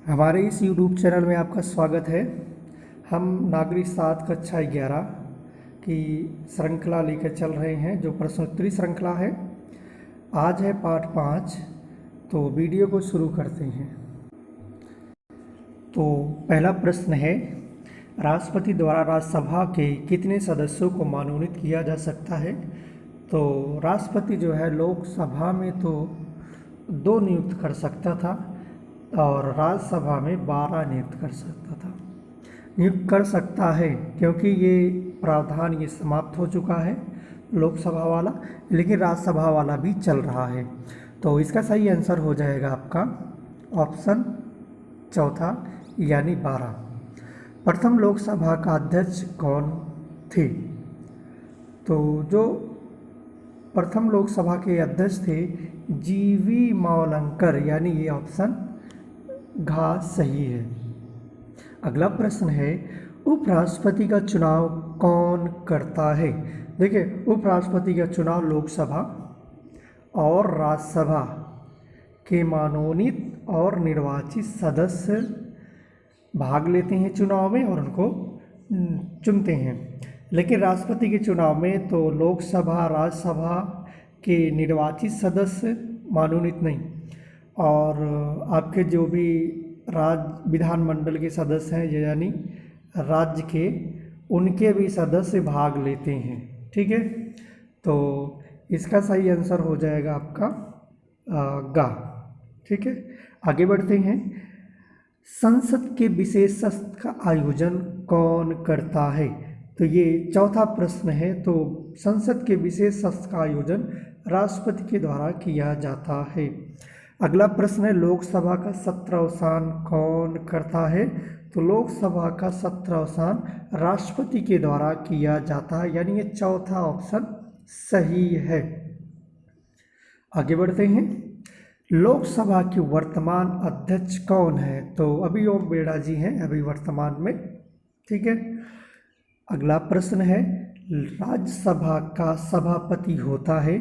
हमारे इस YouTube channel में आपका स्वागत है। हम नागरिक सात कक्षा 11 की श्रृंखला लेकर चल रहे हैं, जो प्रश्नोत्तरी श्रृंखला है। आज है पाठ 5, तो वीडियो को शुरू करते हैं। तो पहला प्रश्न है, राष्ट्रपति द्वारा राज्यसभा के कितने सदस्यों को मनोनीत किया जा सकता है? तो राष्ट्रपति जो है लोकसभा में तो 2 नियुक्त कर सकता था और राज्यसभा में 12 नियुक्त कर सकता था। नियुक्त कर सकता है क्योंकि ये प्रावधान ये समाप्त हो चुका है लोकसभा वाला, लेकिन राज्यसभा वाला भी चल रहा है। तो इसका सही आंसर हो जाएगा आपका ऑप्शन चौथा यानी 12। प्रथम लोकसभा का अध्यक्ष कौन थे? तो जो प्रथम लोकसभा के अध्यक्ष थे जीवी मावलंकर, यानी ये ऑप्शन घ सही है। अगला प्रश्न है, उपराष्ट्रपति का चुनाव कौन करता है? देखिए, उपराष्ट्रपति का चुनाव लोकसभा और राज्यसभा के मनोनीत और निर्वाचित सदस्य भाग लेते हैं चुनाव में और उनको चुनते हैं। लेकिन राष्ट्रपति के चुनाव में तो लोकसभा राज्यसभा के निर्वाचित सदस्य मनोनीत नहीं, और आपके जो भी राज्य विधानमंडल के सदस्य हैं यानी राज्य के, उनके भी सदस्य भाग लेते हैं। ठीक है, तो इसका सही आंसर हो जाएगा आपका गा। ठीक है, आगे बढ़ते हैं। संसद के विशेष सत्र का आयोजन कौन करता है? तो ये चौथा प्रश्न है। तो संसद के विशेष सत्र का आयोजन राष्ट्रपति के द्वारा किया जाता है। अगला प्रश्न है, लोकसभा का सत्रावसान कौन करता है? तो लोकसभा का सत्रावसान राष्ट्रपति के द्वारा किया जाता है, यानी ये चौथा ऑप्शन सही है। आगे बढ़ते हैं, लोकसभा के वर्तमान अध्यक्ष कौन है? तो अभी ओम बिरला जी हैं अभी वर्तमान में। ठीक है, अगला प्रश्न है, राज्यसभा का सभापति होता है?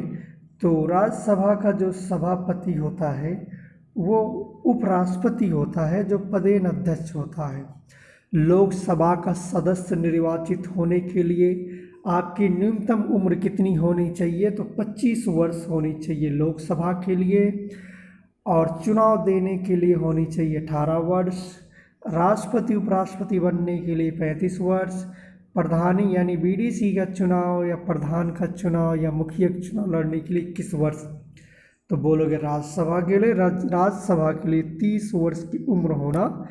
तो राज्यसभा का जो सभापति होता है वो उपराष्ट्रपति होता है, जो पदेन अध्यक्ष होता है। लोकसभा का सदस्य निर्वाचित होने के लिए आपकी न्यूनतम उम्र कितनी होनी चाहिए? तो 25 वर्ष होनी चाहिए लोकसभा के लिए, और चुनाव देने के लिए होनी चाहिए 18 वर्ष। राष्ट्रपति उपराष्ट्रपति बनने के लिए 35 वर्ष। प्रधानी यानी बीडीसी का चुनाव या प्रधान का चुनाव या मुखिया का चुनाव लड़ने के लिए 21 वर्ष। तो बोलोगे राज्यसभा के लिए, राज्यसभा के लिए 30 वर्ष की उम्र होना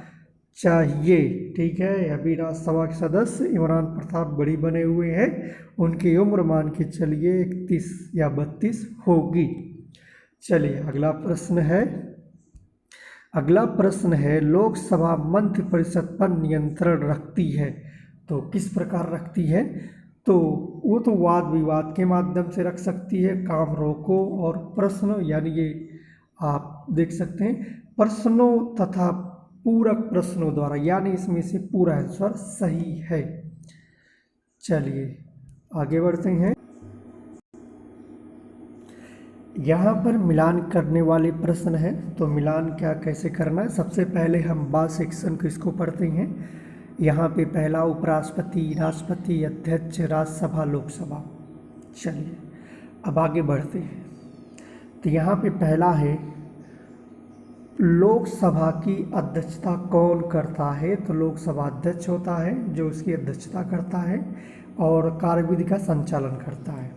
चाहिए। ठीक है, अभी राज्यसभा के सदस्य इमरान प्रताप गढ़ी बने हुए हैं, उनकी उम्र मान के चलिए 31 या 32 होगी। चलिए अगला प्रश्न है, लोकसभा मंत्रिपरिषद पर नियंत्रण रखती है? तो किस प्रकार रखती है? तो वो तो वाद विवाद के माध्यम से रख सकती है, काम रोको और प्रश्न, यानी ये आप देख सकते हैं प्रश्नों तथा पूरक प्रश्नों द्वारा, यानी इसमें से पूरा आंसर सही है। चलिए आगे बढ़ते हैं। यहाँ पर मिलान करने वाले प्रश्न हैं। तो मिलान कैसे करना है? सबसे पहले हम बा सेक्शन को इसको पढ़ते हैं। यहाँ पे पहला उपराष्ट्रपति, राष्ट्रपति, अध्यक्ष, राज्यसभा, लोकसभा। चलिए अब आगे बढ़ते हैं। तो यहाँ पे पहला है, लोकसभा की अध्यक्षता कौन करता है? तो लोकसभा अध्यक्ष होता है जो उसकी अध्यक्षता करता है और कार्यविधि का संचालन करता है।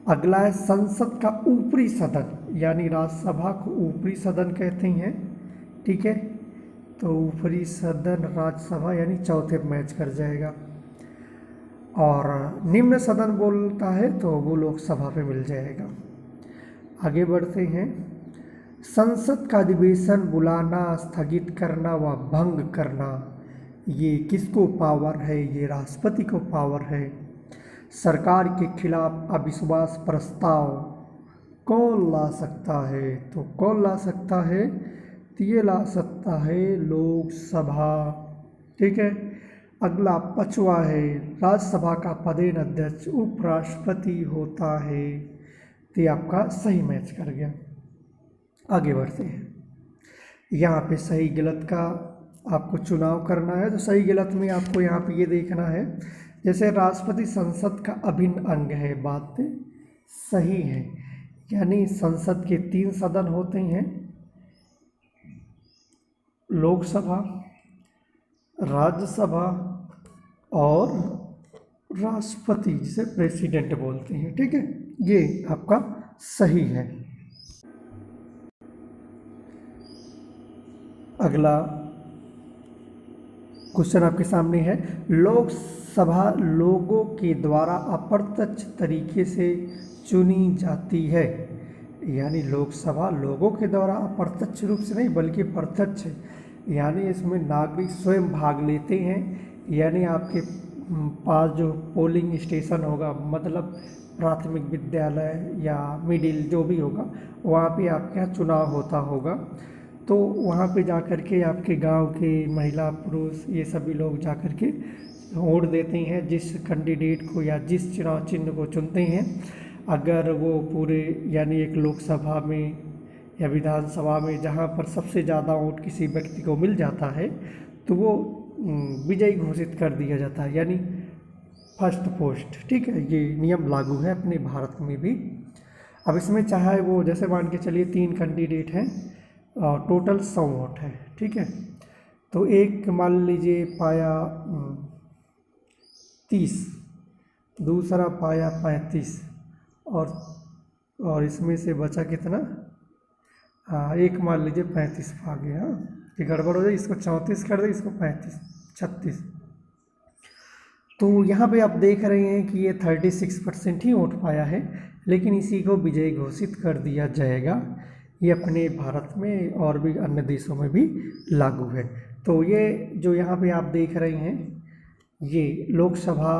अगला है, संसद का ऊपरी सदन, यानी राज्यसभा को ऊपरी सदन कहते हैं। ठीक है, तो ऊपरी सदन राज्यसभा यानी चौथे मैच कर जाएगा। और निम्न सदन बोलता है तो वो लोकसभा पे मिल जाएगा। आगे बढ़ते हैं, संसद का अधिवेशन बुलाना, स्थगित करना व भंग करना, ये किसको पावर है? ये राष्ट्रपति को पावर है। सरकार के खिलाफ अविश्वास प्रस्ताव कौन ला सकता है? तो कौन ला सकता है? तो ये ला सकता है लोकसभा। ठीक है, अगला 5वां है, राज्यसभा का पदेन अध्यक्ष उपराष्ट्रपति होता है। तो ये आपका सही मैच कर गया। आगे बढ़ते हैं। यहाँ पे सही गलत का आपको चुनाव करना है। तो सही गलत में आपको यहाँ पे ये देखना है, जैसे राष्ट्रपति संसद का अभिन्न अंग है, बात सही है। यानी संसद के 3 सदन होते हैं, लोकसभा, राज्यसभा और राष्ट्रपति, जिसे प्रेसिडेंट बोलते हैं। ठीक है, ये आपका सही है। अगला क्वेश्चन आपके सामने है, लोकसभा लोगों के द्वारा अप्रत्यक्ष तरीके से चुनी जाती है। यानी लोकसभा लोगों के द्वारा अप्रत्यक्ष रूप से नहीं बल्कि प्रत्यक्ष, यानी इसमें नागरिक स्वयं भाग लेते हैं। यानी आपके पास जो पोलिंग स्टेशन होगा, मतलब प्राथमिक विद्यालय या मिडिल जो भी होगा, वहाँ पे आपके यहाँ चुनाव होता होगा, तो वहाँ पे जा कर के आपके गांव के महिला पुरुष ये सभी लोग जा कर के वोट देते हैं जिस कैंडिडेट को या जिस चुनाव चिन्ह को चुनते हैं। अगर वो पूरे यानी एक लोकसभा में या विधानसभा में जहाँ पर सबसे ज़्यादा वोट किसी व्यक्ति को मिल जाता है तो वो विजयी घोषित कर दिया जाता है, यानी फर्स्ट पोस्ट। ठीक है, ये नियम लागू है अपने भारत में भी। अब इसमें चाहे वो जैसे मान के चलिए 3 कैंडिडेट हैं और टोटल 100 वोट है। ठीक है, तो एक मान लीजिए पाया 30, दूसरा पाया 35 और इसमें से बचा कितना, हाँ एक मान लीजिए 35 आ गया। हाँ, ये गड़बड़ हो जाए, इसको 34 कर दे, इसको 35, 36। तो यहाँ पे आप देख रहे हैं कि ये 36% ही वोट पाया है, लेकिन इसी को विजयी घोषित कर दिया जाएगा। ये अपने भारत में और भी अन्य देशों में भी लागू है। तो ये जो यहाँ पे आप देख रहे हैं, ये लोकसभा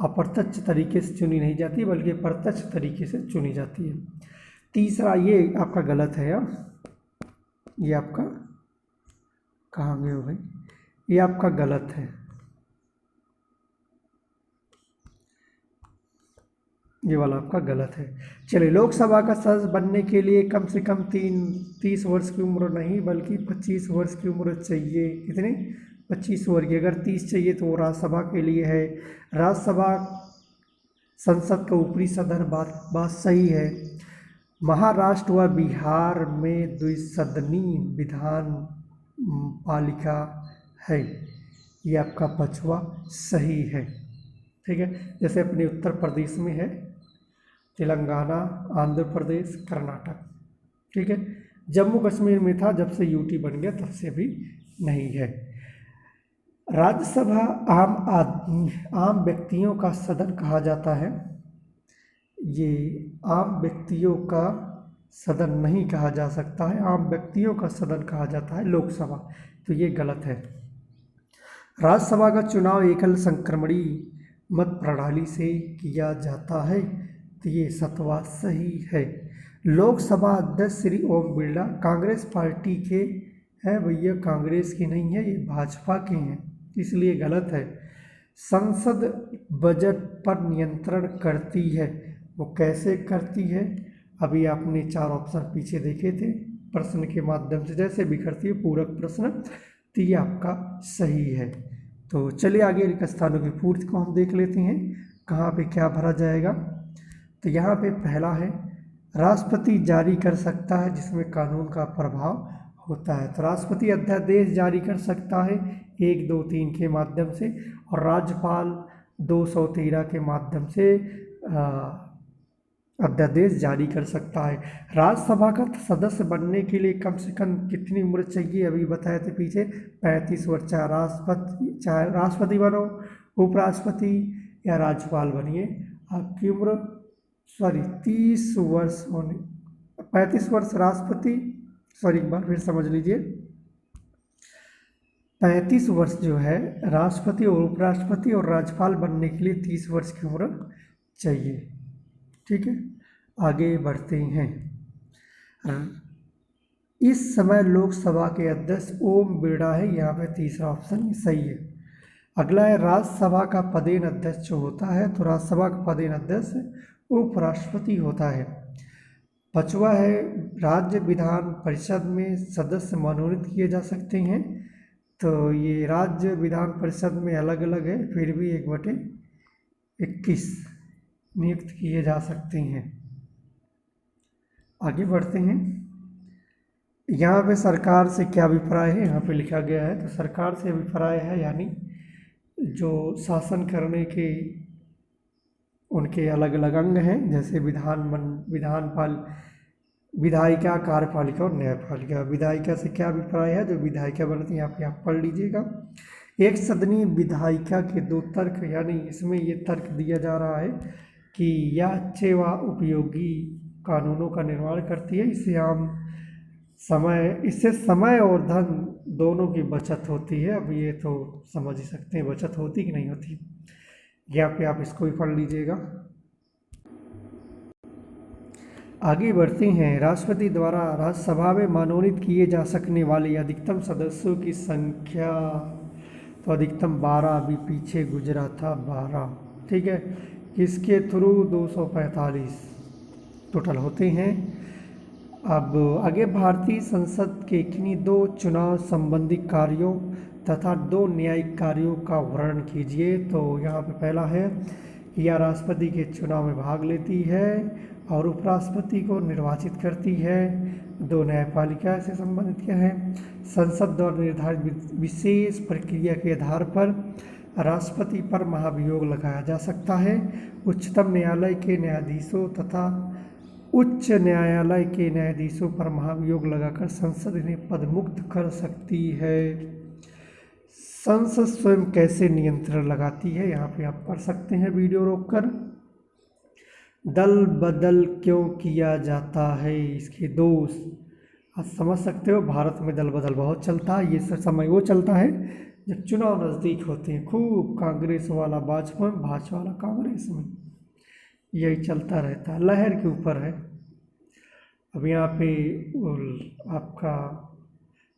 अप्रत्यक्ष तरीके से चुनी नहीं जाती बल्कि प्रत्यक्ष तरीके से चुनी जाती है। तीसरा ये आपका गलत है यार, ये आपका कहाँ गए हो भाई, ये आपका गलत है, ये वाला आपका गलत है। चलिए, लोकसभा का सदस्य बनने के लिए कम से कम 30 वर्ष की उम्र नहीं बल्कि 25 वर्ष की उम्र चाहिए। कितने, 25 वर्ष की। अगर 30 चाहिए तो वो राज्यसभा के लिए है। राज्यसभा संसद का ऊपरी सदन, बात सही है। महाराष्ट्र व बिहार में द्विसदनीय विधान पालिका है, ये आपका पांचवा सही है। ठीक है, जैसे अपने उत्तर प्रदेश में है, तेलंगाना, आंध्र प्रदेश, कर्नाटक। ठीक है, जम्मू कश्मीर में था, जब से यूटी बन गया तब से भी नहीं है। राज्यसभा आम व्यक्तियों का सदन कहा जाता है। ये आम व्यक्तियों का सदन नहीं कहा जा सकता है, आम व्यक्तियों का सदन कहा जाता है लोकसभा, तो ये गलत है। राज्यसभा का चुनाव एकल संक्रमणी मत प्रणाली से किया जाता है, तो ये 7वां सही है। लोकसभा अध्यक्ष श्री ओम बिरला कांग्रेस पार्टी के हैं भैया, कांग्रेस की नहीं है, ये भाजपा के हैं, इसलिए गलत है। संसद बजट पर नियंत्रण करती है, वो कैसे करती है, अभी आपने 4 ऑप्शन पीछे देखे थे प्रश्न के माध्यम से, जैसे भी करती है पूरक प्रश्न, तो ये आपका सही है। तो चलिए आगे रिक्त स्थानों की पूर्ति को हम देख लेते हैं, कहाँ पे क्या भरा जाएगा। तो यहाँ पे पहला है, राष्ट्रपति जारी कर सकता है जिसमें कानून का प्रभाव होता है। तो राष्ट्रपति अध्यादेश जारी कर सकता है 1, 2, 3 के माध्यम से, और राज्यपाल 213 के माध्यम से अध्यादेश जारी कर सकता है। राज्यसभा का सदस्य बनने के लिए कम से कम कितनी उम्र चाहिए, अभी बताए थे पीछे, 35 वर्ष। चाहे राष्ट्रपति बनो, उपराष्ट्रपति या राज्यपाल बनिए, आपकी उम्र 30 वर्ष होने, 35 वर्ष राष्ट्रपति, एक बार फिर समझ लीजिए, 35 वर्ष जो है राष्ट्रपति और उपराष्ट्रपति और राज्यपाल बनने के लिए 30 वर्ष की उम्र चाहिए। ठीक है, आगे बढ़ते हैं। इस समय लोकसभा के अध्यक्ष ओम बिरला है, यहाँ पे तीसरा ऑप्शन सही है। अगला है, राज्यसभा का पदेन अध्यक्ष जो होता है, तो राज्यसभा का पदेन अध्यक्ष उपराष्ट्रपति होता है। पांचवा है राज्य विधान परिषद में सदस्य मनोनीत किए जा सकते हैं। तो ये राज्य विधान परिषद में अलग अलग है, फिर भी 1/21 नियुक्त किए जा सकते हैं। आगे बढ़ते हैं। यहाँ पे सरकार से क्या अभिप्राय है, यहाँ पे लिखा गया है। तो सरकार से अभिप्राय है यानी जो शासन करने के उनके अलग अलग अंग हैं, जैसे विधानपाल, विधायिका, कार्यपालिका और न्यायपालिका। विधायिका से क्या अभिप्राय है, जो विधायिका बनती है यहाँ पे आप पढ़ लीजिएगा। एक सदनीय विधायिका के 2 तर्क, यानी इसमें ये तर्क दिया जा रहा है कि यह अच्छे व उपयोगी कानूनों का निर्माण करती है। इससे समय और धन दोनों की बचत होती है। अब ये तो समझ ही सकते हैं बचत होती कि नहीं होती, यहाँ पे आप इसको भी पढ़ लीजिएगा। आगे बढ़ते हैं। राष्ट्रपति द्वारा राज्यसभा में मनोनीत किए जा सकने वाले अधिकतम सदस्यों की संख्या, तो अधिकतम 12, अभी पीछे गुजरा था 12, ठीक है। इसके थ्रू 245 टोटल होते हैं। अब आगे भारतीय संसद के किन्हीं 2 चुनाव संबंधी कार्यों तथा 2 न्यायिक कार्यों का वर्णन कीजिए। तो यहाँ पे पहला है कि यह राष्ट्रपति के चुनाव में भाग लेती है और उपराष्ट्रपति को निर्वाचित करती है। 2 न्यायपालिका से संबंधित क्या है, संसद द्वारा निर्धारित विशेष प्रक्रिया के आधार पर राष्ट्रपति पर महाभियोग लगाया जा सकता है। उच्चतम न्यायालय के न्यायाधीशों तथा उच्च न्यायालय के न्यायाधीशों पर महाभियोग लगाकर संसद इन्हें पदमुक्त कर सकती है। संसद स्वयं कैसे नियंत्रण लगाती है, यहाँ पे आप पढ़ सकते हैं वीडियो रोककर। दल बदल क्यों किया जाता है, इसके दोष आप समझ सकते हो। भारत में दल बदल बहुत चलता है। ये समय वो चलता है जब चुनाव नज़दीक होते हैं, खूब कांग्रेस वाला भाजपा में, भाजपा वाला कांग्रेस में, यही चलता रहता है, लहर के ऊपर है। अब यहाँ पे आपका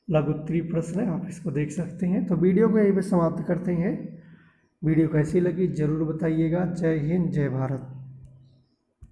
लघुत्तरीय प्रश्न है, आप इसको देख सकते हैं। तो वीडियो को यहीं पे समाप्त करते हैं। वीडियो कैसी लगी ज़रूर बताइएगा। जय हिंद, जय भारत।